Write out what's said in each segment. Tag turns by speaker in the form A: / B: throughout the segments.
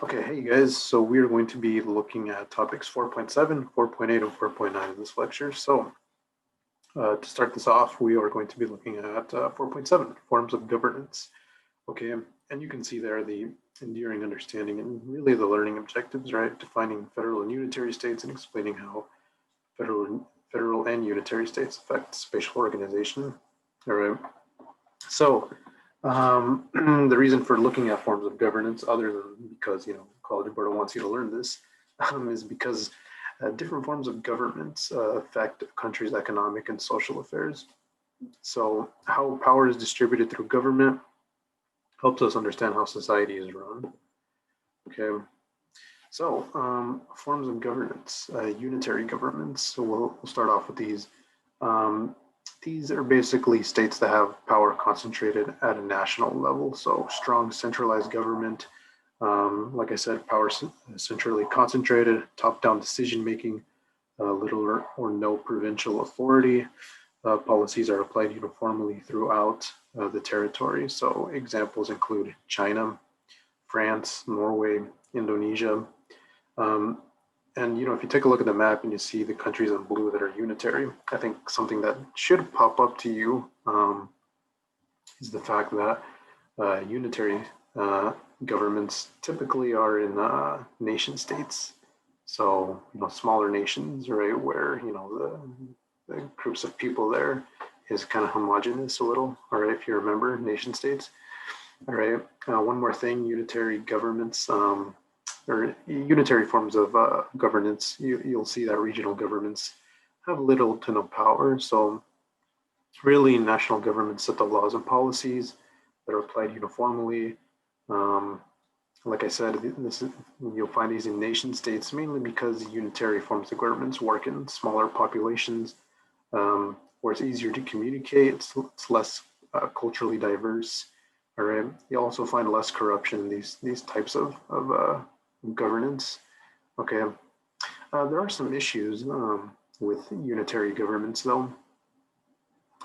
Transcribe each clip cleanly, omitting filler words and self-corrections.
A: Okay, hey guys, so we're going to be looking at topics 4.7, 4.8, and 4.9 in this lecture. So to start this off, we are going to be looking at 4.7, forms of governance. Okay, and you can see there the enduring understanding and really the learning objectives, right? Defining federal and unitary states and explaining how federal and unitary states affect spatial organization. All right, so the reason for looking at forms of governance, other than because College Board wants you to learn this, is because different forms of governments affect a country's economic and social affairs. So, how power is distributed through government helps us understand how society is run. Okay, so forms of governance, unitary governments. So we'll start off with these. Um, these are basically states that have power concentrated at a national level. So strong centralized government, like I said, power centrally concentrated, top-down decision making, little or no provincial authority. Policies are applied uniformly throughout the territory. So examples include China, France, Norway, Indonesia. Um, and if you take a look at the map and you see the countries in blue that are unitary, I think something that should pop up to you is the fact that unitary governments typically are in nation states. So smaller nations, right, where the groups of people there is kind of homogenous a little. All right, if you remember nation states. All right. One more thing: unitary governments. Or unitary forms of governance, you'll see that regional governments have little to no power. So really national governments set the laws and policies that are applied uniformly. Um, like I said, you'll find these in nation states mainly because unitary forms of governments work in smaller populations where it's easier to communicate, it's less culturally diverse. All right. You also find less corruption in these types of governance. Okay, there are some issues with unitary governments, though.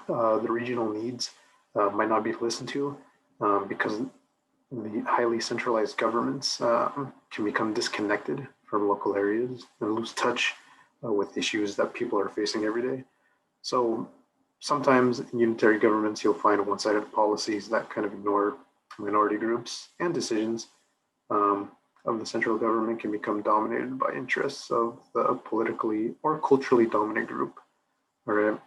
A: The regional needs might not be listened to because the highly centralized governments can become disconnected from local areas and lose touch with issues that people are facing every day. So sometimes in unitary governments, you'll find one-sided policies that kind of ignore minority groups and decisions of the central government can become dominated by interests of the politically or culturally dominant group. All right.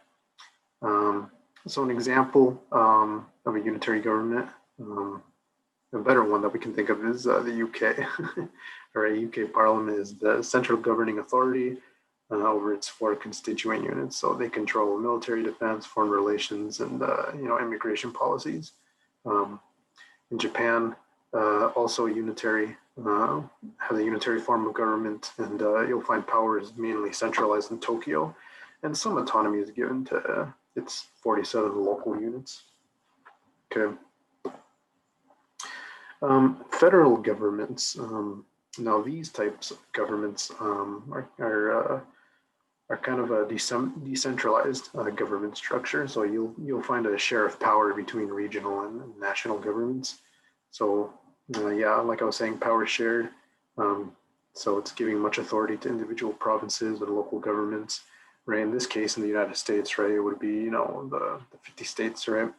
A: So an example of a unitary government, a better one that we can think of is the UK. All right, UK Parliament is the central governing authority over its four constituent units. So they control military defense, foreign relations, and immigration policies. In Japan, also unitary, has a unitary form of government, and you'll find power is mainly centralized in Tokyo, and some autonomy is given to its 47 local units. Okay. Federal governments. Now, these types of governments are kind of a decentralized government structure. So you'll find a share of power between regional and national governments. So yeah, like I was saying, power shared. So it's giving much authority to individual provinces and local governments. Right. In this case, in the United States, right, it would be the 50 states, right.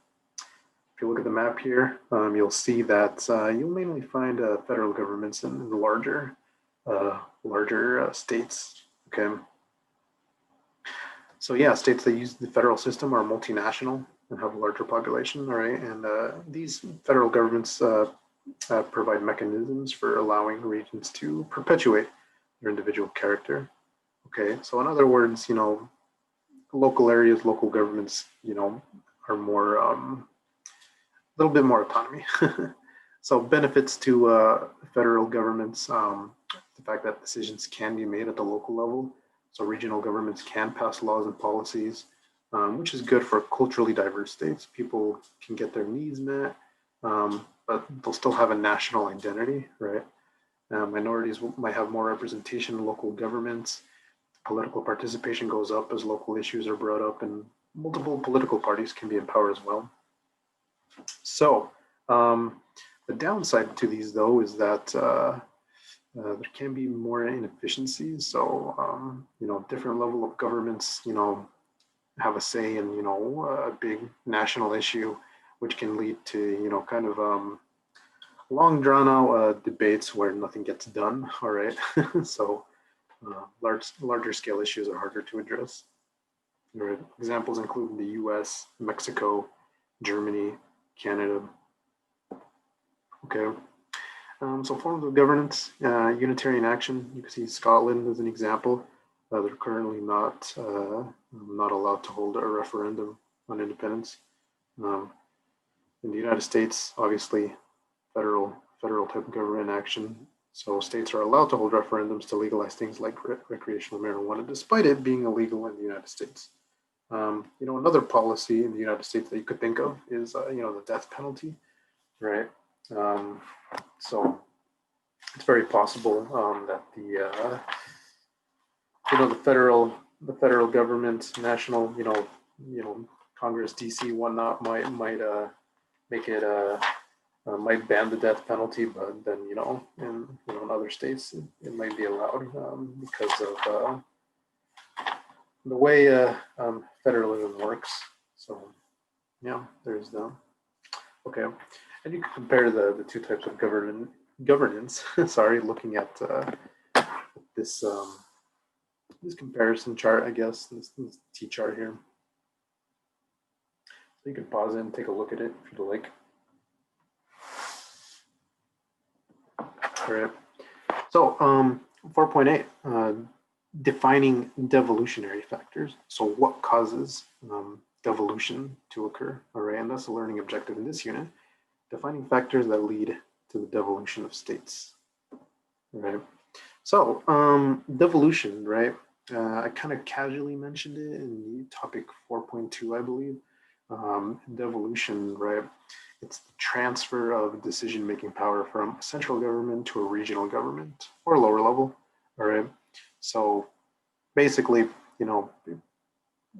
A: If you look at the map here, you'll see that you'll mainly find federal governments in the larger states. Okay. So yeah, states that use the federal system are multinational and have a larger population, all right? And these federal governments provide mechanisms for allowing regions to perpetuate their individual character. Okay, so in other words, local areas, local governments, are more, a little bit more autonomy. So benefits to federal governments, the fact that decisions can be made at the local level. So regional governments can pass laws and policies, which is good for culturally diverse states. People can get their needs met, but they'll still have a national identity, right? Minorities might have more representation in local governments. Political participation goes up as local issues are brought up, and multiple political parties can be in power as well. So the downside to these, though, is that there can be more inefficiencies. So, different level of governments, have a say in, a big national issue, which can lead to, kind of long drawn out debates where nothing gets done. All right. So larger scale issues are harder to address. Right. Examples include the US, Mexico, Germany, Canada. Okay. So forms of governance, unitarian action. You can see Scotland as an example. They're currently not allowed to hold a referendum on independence. In the United States, obviously, federal type of government action. So states are allowed to hold referendums to legalize things like recreational marijuana, despite it being illegal in the United States. Another policy in the United States that you could think of is, the death penalty, right? So it's very possible that the federal government, national, Congress, DC, whatnot, might make it might ban the death penalty, but then in other states it might be allowed because of the way federalism works. So yeah, there's okay, and you can compare the two types of governance. Sorry, looking at this this comparison chart, I guess this T chart here. So you can pause it and take a look at it if you'd like. All right. So 4.8, defining devolutionary factors. So what causes devolution to occur? All right, and that's the learning objective in this unit. Defining factors that lead to the devolution of states. All right. So devolution, right? I kind of casually mentioned it in topic 4.2, I believe. Devolution, right? It's the transfer of decision-making power from central government to a regional government or lower level. All right. So basically,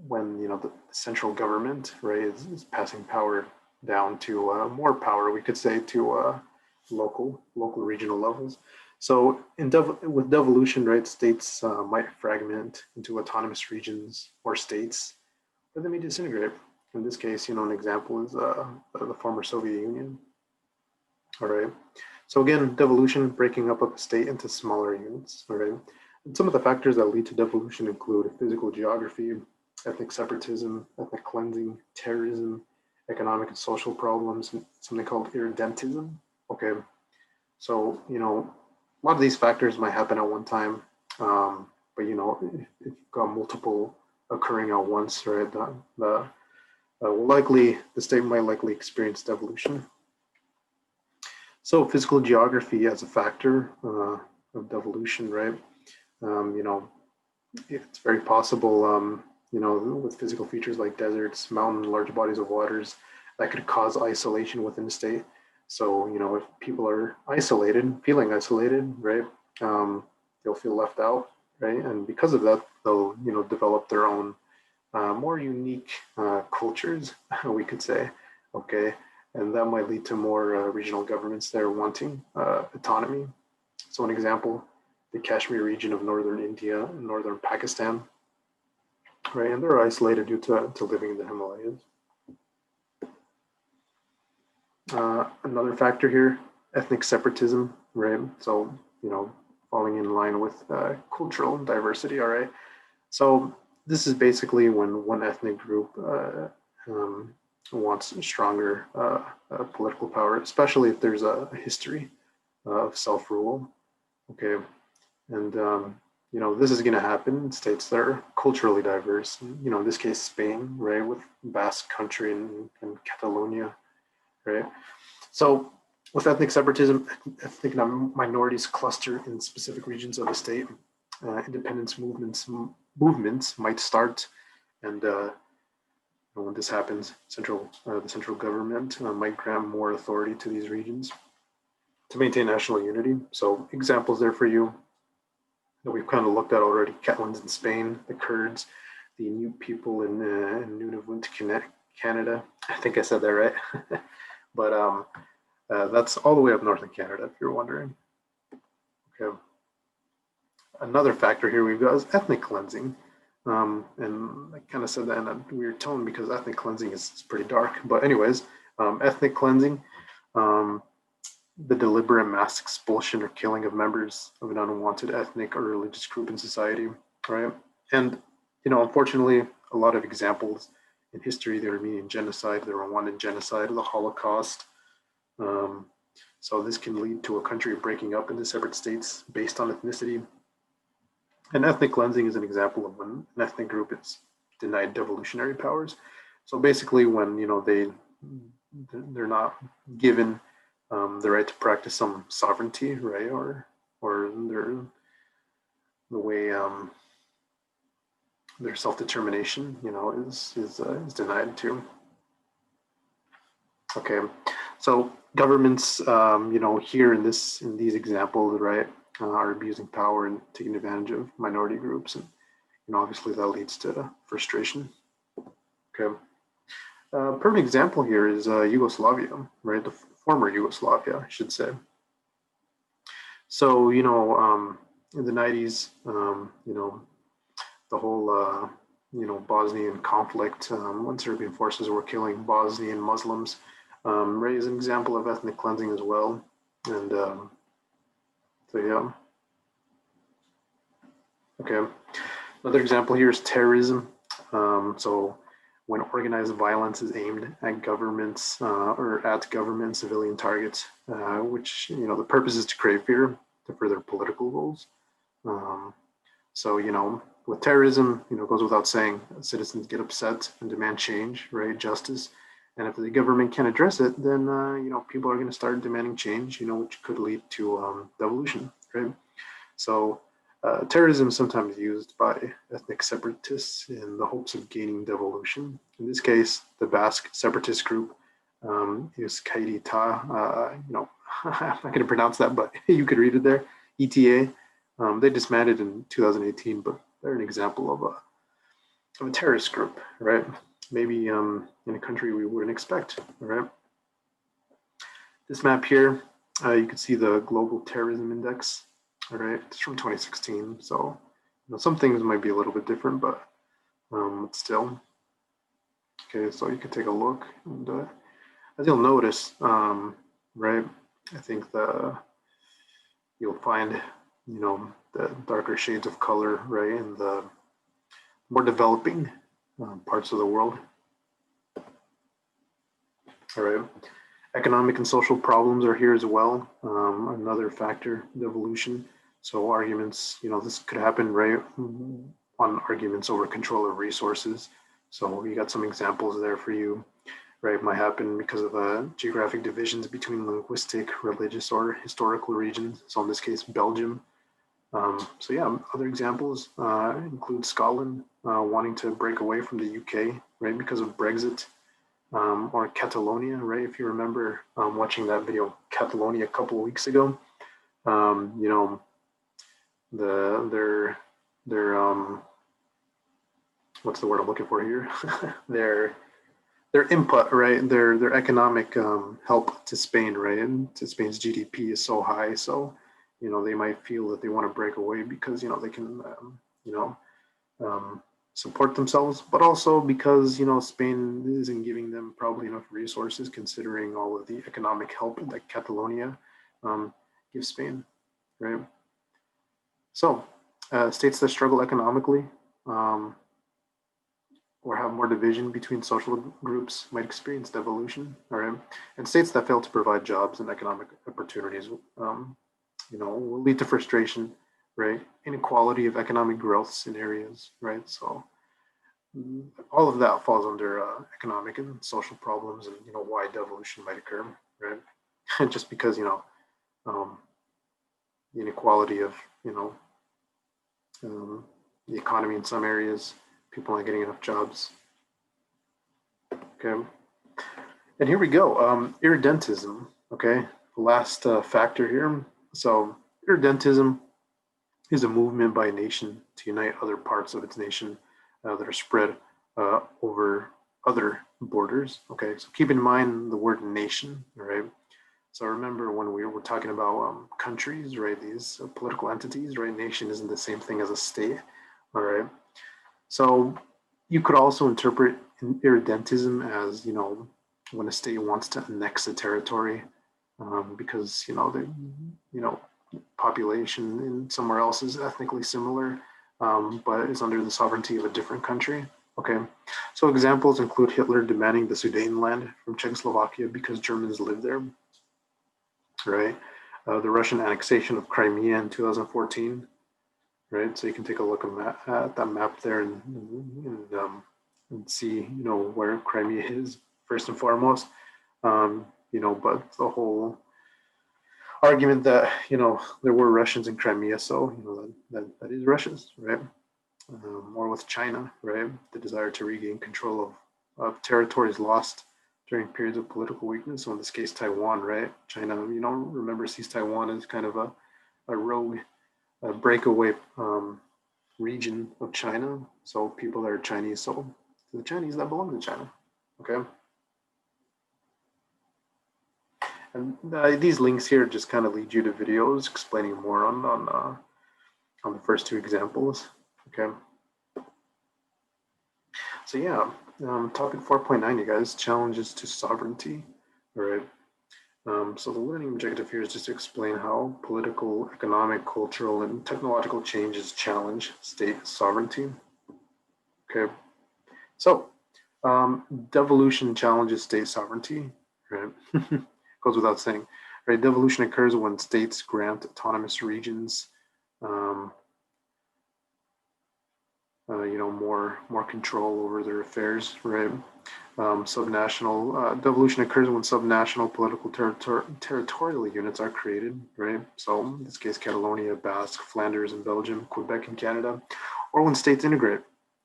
A: when the central government, right, is passing power down to more power, we could say, to local, regional levels. So with devolution, right, states might fragment into autonomous regions or states, or they may disintegrate. In this case, an example is the former Soviet Union. All right. So again, devolution, breaking up of a state into smaller units. All right. And some of the factors that lead to devolution include physical geography, ethnic separatism, ethnic cleansing, terrorism, economic and social problems, and something called irredentism. Okay. So, a lot of these factors might happen at one time, but, if you've got multiple occurring at once, right, the state might likely experience devolution. So physical geography as a factor of devolution, right? It's very possible, with physical features like deserts, mountain, large bodies of waters, that could cause isolation within the state. So, if people are feeling isolated, right, they'll feel left out, right? And because of that, they'll, develop their own more unique cultures, we could say, okay? And that might lead to more regional governments that are wanting autonomy. So an example, the Kashmir region of northern India and northern Pakistan, right? And they're isolated due to living in the Himalayas. Another factor here, ethnic separatism, right? So, falling in line with cultural diversity, all right? So this is basically when one ethnic group wants stronger political power, especially if there's a history of self-rule, okay? And, this is going to happen in states that are culturally diverse. In this case, Spain, right, with Basque Country and Catalonia, right? So with ethnic separatism, ethnic minorities cluster in specific regions of the state. Independence movements might start, and when this happens, the central government might grant more authority to these regions to maintain national unity. So examples there for you that we've kind of looked at already: Catalans in Spain, the Kurds, the Inuit people in Nunavut, Canada. I think I said that right. But that's all the way up north in Canada, if you're wondering. Okay. another factor here we've got is ethnic cleansing. And I kind of said that in a weird tone because ethnic cleansing is pretty dark. But anyways, ethnic cleansing, the deliberate mass expulsion or killing of members of an unwanted ethnic or religious group in society, right? And, unfortunately, a lot of examples in history, the Armenian genocide, the Rwandan genocide, the Holocaust. So this can lead to a country breaking up into separate states based on ethnicity. And ethnic cleansing is an example of when an ethnic group is denied devolutionary powers. So basically, when they're not given the right to practice some sovereignty, right, or the way their self-determination, is denied too. Okay, so governments, here in these examples, right, are abusing power and taking advantage of minority groups, and obviously that leads to frustration. Okay, perfect example here is Yugoslavia, right? The former Yugoslavia, I should say. So in the 90s, the whole Bosnian conflict, when Serbian forces were killing Bosnian Muslims, right, is an example of ethnic cleansing as well. And so yeah. Okay, another example here is terrorism. So when organized violence is aimed at governments or at government and civilian targets, which the purpose is to create fear to further political goals. So with terrorism, it goes without saying, citizens get upset and demand change, right, justice. And if the government can't address it, then people are going to start demanding change, which could lead to devolution, right? So terrorism is sometimes used by ethnic separatists in the hopes of gaining devolution. In this case, the Basque separatist group is Kairita. I'm not going to pronounce that, but you could read it there. ETA. They disbanded in 2018, but they're an example of a terrorist group, right? Maybe in a country we wouldn't expect, right? This map here, you can see the Global Terrorism Index. All right, it's from 2016, so some things might be a little bit different, but still. Okay, so you can take a look, and as you'll notice, right, I think you'll find the darker shades of color, right, in the more developing parts of the world. All right. Economic and social problems are here as well. Another factor, devolution. So arguments, this could happen, right, on arguments over control of resources. So we got some examples there for you, right? It might happen because of geographic divisions between linguistic, religious, or historical regions. So in this case, Belgium. So yeah, other examples include Scotland wanting to break away from the UK, right, because of Brexit. Or Catalonia, right? If you remember watching that video, Catalonia, a couple of weeks ago, their what's the word I'm looking for here? their input, right? Their economic help to Spain, right? And to Spain's GDP is so high, so they might feel that they want to break away because they can support themselves, but also because Spain isn't giving them probably enough resources considering all of the economic help that Catalonia gives Spain, right? So states that struggle economically or have more division between social groups might experience devolution, all right? And states that fail to provide jobs and economic opportunities will lead to frustration, right? Inequality of economic growths in areas, right? So all of that falls under economic and social problems, and why devolution might occur, right? Just because the inequality of the economy in some areas, people aren't getting enough jobs. Okay, and here we go. Irredentism. Okay, the last factor here. So irredentism is a movement by a nation to unite other parts of its nation that are spread over other borders. Okay, so keep in mind the word nation, right? So remember when we were talking about countries, right? These political entities, right? Nation isn't the same thing as a state, all right? So you could also interpret irredentism as, when a state wants to annex a territory because, the, you know, population in somewhere else is ethnically similar, but is under the sovereignty of a different country. Okay, so examples include Hitler demanding the Sudetenland from Czechoslovakia because Germans live there, right? The Russian annexation of Crimea in 2014, right? So you can take a look at that map there and see, where Crimea is first and foremost. But the whole argument that there were Russians in Crimea, so that is Russians, right? Or with China, right? The desire to regain control of territories lost during periods of political weakness. So in this case, Taiwan, right? China, remember sees Taiwan as kind of a rogue, a breakaway region of China. So people that are Chinese, so the Chinese that belong to China, okay? And these links here just kind of lead you to videos explaining more on the first two examples, okay? So yeah, topic 4.9, you guys, challenges to sovereignty, all right? So the learning objective here is just to explain how political, economic, cultural, and technological changes challenge state sovereignty, okay? So devolution challenges state sovereignty, right? Goes without saying, right? Devolution occurs when states grant autonomous regions, more control over their affairs, right? Subnational devolution occurs when subnational political territorial units are created, right? So in this case, Catalonia, Basque, Flanders in Belgium, Quebec in Canada, or when states integrate,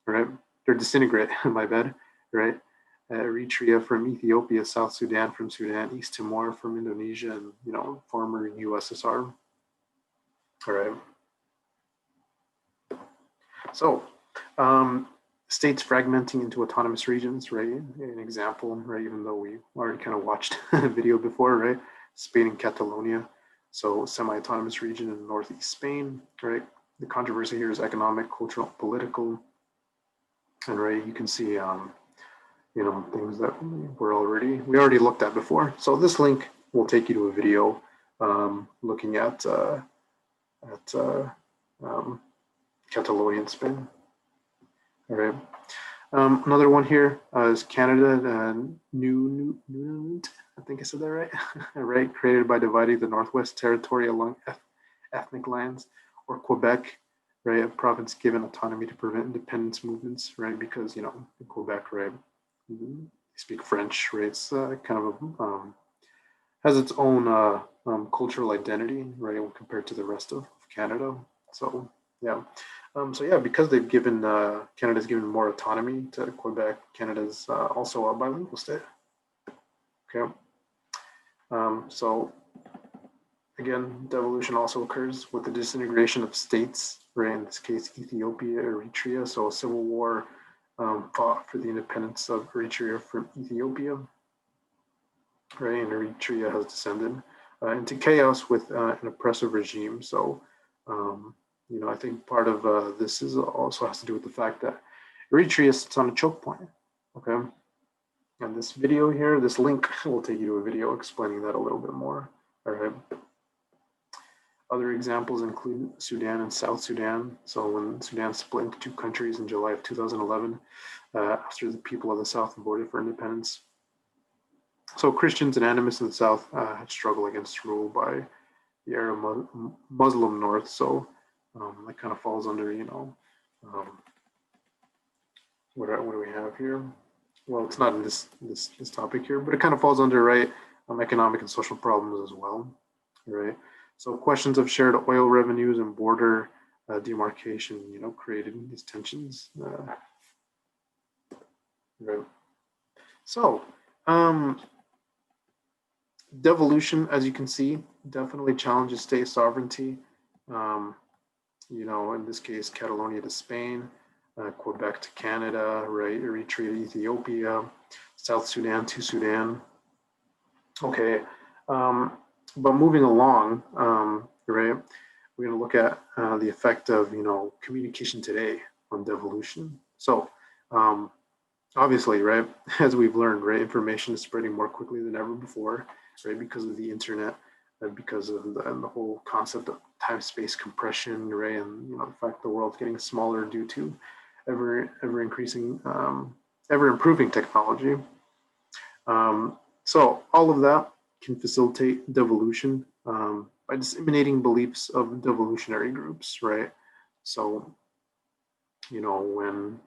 A: right? Or disintegrate, my bad, right? Eritrea from Ethiopia, South Sudan from Sudan, East Timor from Indonesia, and former USSR. All right. So states fragmenting into autonomous regions, right? An example, right? Even though we already kind of watched a video before, right? Spain and Catalonia, so semi-autonomous region in northeast Spain, right? The controversy here is economic, cultural, political, and right, you can see things that we already looked at before. So this link will take you to a video looking at Catalonia and Spain. All right. Another one here is Canada, Nunavut, I think I said that right. Right, created by dividing the Northwest Territory along ethnic lands, or Quebec, right, a province given autonomy to prevent independence movements, right, because in Quebec, right, they speak French, right. It's kind of has its own cultural identity, right, when compared to the rest of Canada. So yeah. Because they've given Canada's given more autonomy to Quebec, Canada's also a bilingual state. Okay. So again, devolution also occurs with the disintegration of states, right? In this case, Ethiopia, Eritrea. So a civil war fought for the independence of Eritrea from Ethiopia, right? And Eritrea has descended into chaos with an oppressive regime. So I think part of this is also has to do with the fact that Eritrea sits on a choke point, okay? And this video here, this link will take you to a video explaining that a little bit more, all right? Other examples include Sudan and South Sudan. So when Sudan split into two countries in July of 2011, after the people of the South voted for independence. So Christians and animists in the South had struggled against rule by the Arab Muslim North. So that kind of falls under, what do we have here? Well, it's not in this topic here, but it kind of falls under, right, economic and social problems as well, right? So questions of shared oil revenues and border demarcation, created these tensions. Right. So devolution, as you can see, definitely challenges state sovereignty. In this case, Catalonia to Spain, Quebec to Canada, right? Eritrea to Ethiopia, South Sudan to Sudan. Okay, But moving along, right, we're going to look at the effect of, communication today on devolution. So obviously, right, as we've learned, right, information is spreading more quickly than ever before, right, because of the internet, because of the whole concept of time-space compression, right, and the fact the world's getting smaller due to ever increasing, ever improving technology. So all of that can facilitate devolution by disseminating beliefs of devolutionary groups, right? So, when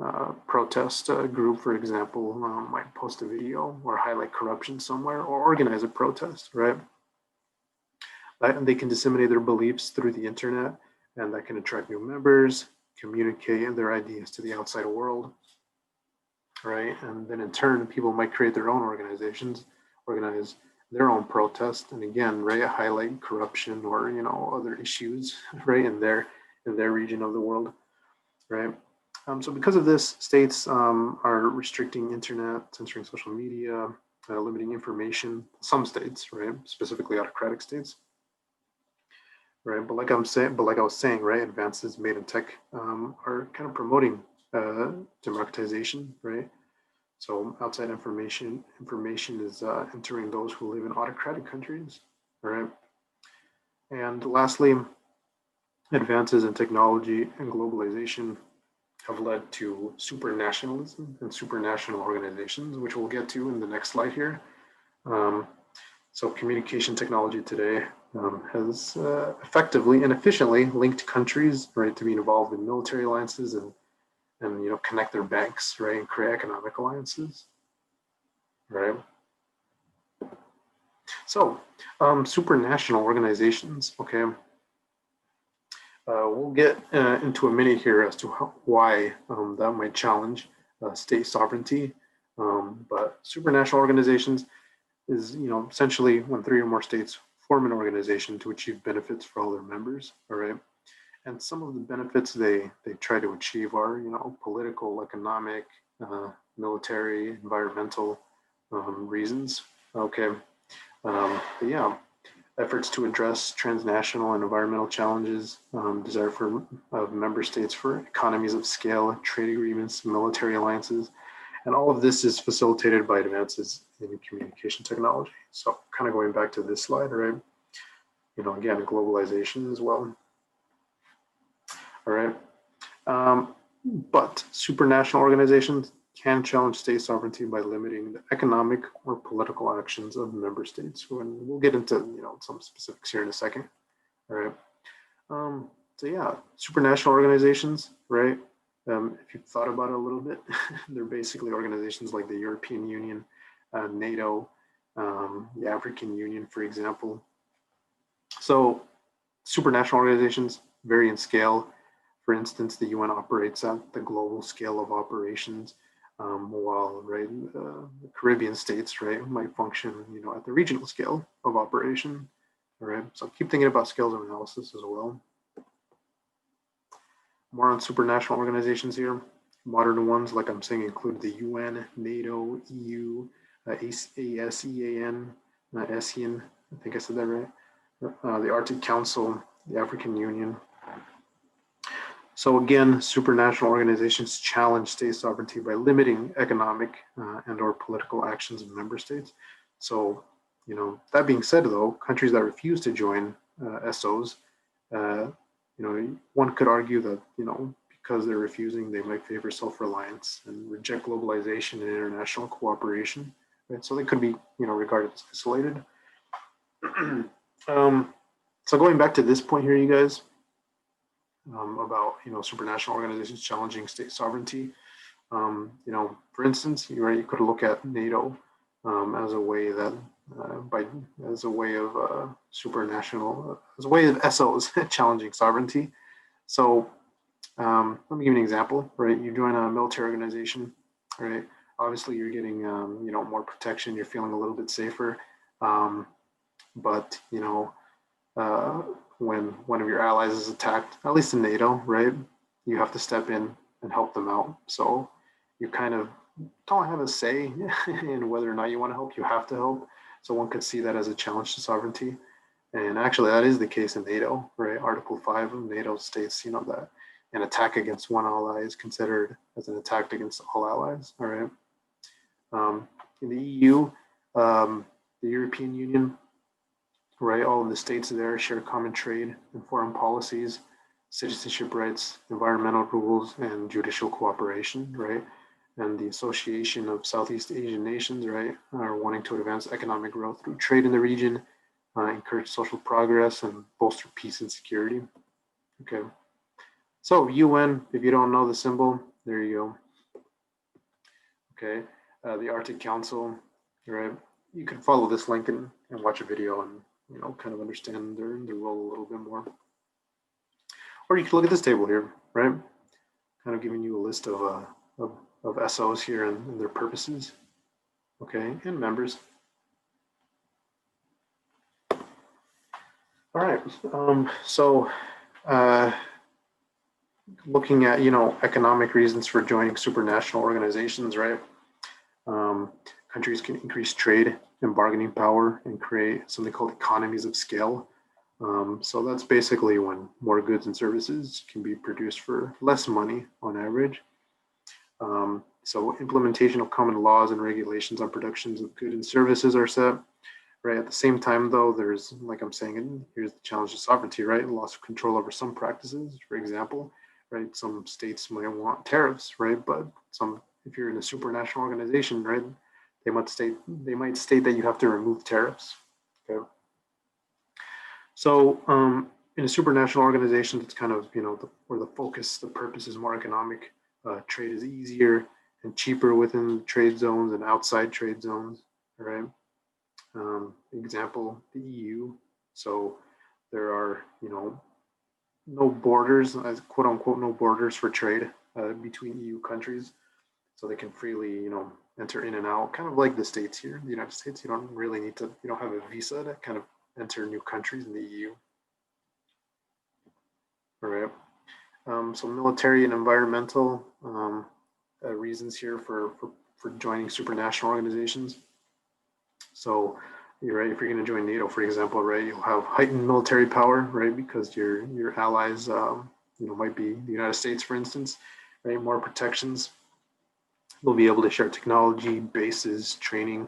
A: a protest group, for example, might post a video or highlight corruption somewhere or organize a protest, right? And they can disseminate their beliefs through the internet, and that can attract new members, communicate their ideas to the outside world, right? And then in turn, people might create their own organizations, organize their own protests, and again, right, highlight corruption or other issues, right, in their region of the world, right? So because of this, states are restricting internet, censoring social media, limiting information. Some states, right, specifically autocratic states, right? But like I was saying, right, advances made in tech are kind of promoting democratization, right? So outside information is entering those who live in autocratic countries, right? And lastly, advances in technology and globalization have led to supranationalism and supranational organizations, which we'll get to in the next slide here. So communication technology today has effectively and efficiently linked countries, right, to be involved in military alliances and connect their banks, right, and create economic alliances, right? So supranational organizations, okay. We'll get into a minute here as to why that might challenge state sovereignty. But supranational organizations is, essentially when 3 or more states form an organization to achieve benefits for all their members, all right? And some of the benefits they try to achieve are, political, economic, military, environmental reasons, okay? But yeah, efforts to address transnational and environmental challenges, desire of member states for economies of scale, trade agreements, military alliances, and all of this is facilitated by advances in communication technology. So kind of going back to this slide, right? Again, globalization as well. All right. But supranational organizations can challenge state sovereignty by limiting the economic or political actions of member states. And we'll get into some specifics here in a second. All right. So yeah, supranational organizations, right? If you've thought about it a little bit, they're basically organizations like the European Union, NATO, the African Union, for example. So supranational organizations vary in scale. For instance, the UN operates at the global scale of operations, while right, the Caribbean states, right, might function, at the regional scale of operation. All right, so keep thinking about scales of analysis as well. More on supranational organizations here. Modern ones, like I'm saying, include the UN, NATO, EU, ASEAN, ASEAN, I think I said that right. The Arctic Council, the African Union. So again, supranational organizations challenge state sovereignty by limiting economic and or political actions of member states. So, that being said, though, countries that refuse to join SOs, one could argue that, because they're refusing, they might favor self-reliance and reject globalization and international cooperation, right? So they could be, regarded as isolated. So going back to this point here, you guys, about supranational organizations challenging state sovereignty. For instance, you could look at NATO as a way that as a way of supranational, as a way of SOs challenging sovereignty. So let me give you an example. Right, you join a military organization. Right, obviously you're getting more protection. You're feeling a little bit safer, but when one of your allies is attacked, at least in NATO, right, you have to step in and help them out. So you're kind of don't have a say in whether or not you want to help. You have to help. So one could see that as a challenge to sovereignty. And actually, that is the case in NATO, right? Article 5 of NATO states, that an attack against one ally is considered as an attack against all allies, all right? In the EU, the European Union, right? All of the states there share common trade and foreign policies, citizenship rights, environmental rules, and judicial cooperation, right? And the Association of Southeast Asian Nations, right, are wanting to advance economic growth through trade in the region, encourage social progress, and bolster peace and security. Okay. So UN, if you don't know the symbol, there you go. Okay. The Arctic Council, right? You can follow this link and watch a video and kind of understand their role a little bit more. Or you can look at this table here, right? Kind of giving you a list of SOs here and their purposes, okay, and members. All right, so looking at, economic reasons for joining supranational organizations, right? Countries can increase trade and bargaining power and create something called economies of scale. So that's basically when more goods and services can be produced for less money on average. So implementation of common laws and regulations on productions of goods and services are set. Right. At the same time, though, there's, like I'm saying, here's the challenge of sovereignty, right? Loss of control over some practices, for example, right? Some states might want tariffs, right? But if you're in a supranational organization, right, they might state that you have to remove tariffs. Okay. So in a supranational organization, it's kind of, where the focus, the purpose is more economic. Trade is easier and cheaper within trade zones and outside trade zones, right? Example, the EU. So there are, no borders, quote unquote, no borders for trade between EU countries. So they can freely, enter in and out, kind of like the States here. In the United States, you don't really need to, you don't have a visa to kind of enter new countries in the EU. All right. So military and environmental reasons here for joining supranational organizations. So you're right, if you're going to join NATO, for example, right, you'll have heightened military power, right, because your allies, might be the United States, for instance, right, more protections. They'll be able to share technology, bases, training,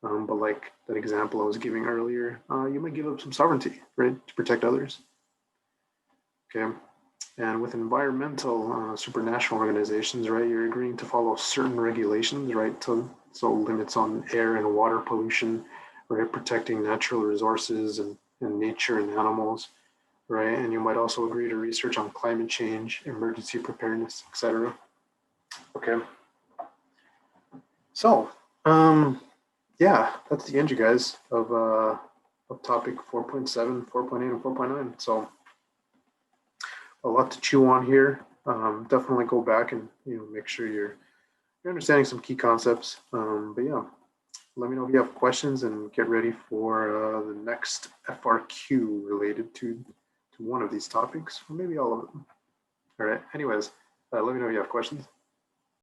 A: but like that example I was giving earlier, you might give up some sovereignty, right, to protect others. Okay. And with environmental supranational organizations, right, you're agreeing to follow certain regulations, right, so limits on air and water pollution, right, protecting natural resources and nature and animals, right, and you might also agree to research on climate change, emergency preparedness, etc. Okay. So, yeah, that's the end, you guys, of topic 4.7, 4.8, and 4.9. So a lot to chew on here. Definitely go back and make sure you're understanding some key concepts. But yeah, let me know if you have questions and get ready for the next FRQ related to one of these topics, or maybe all of them. All right. Anyways, let me know if you have questions.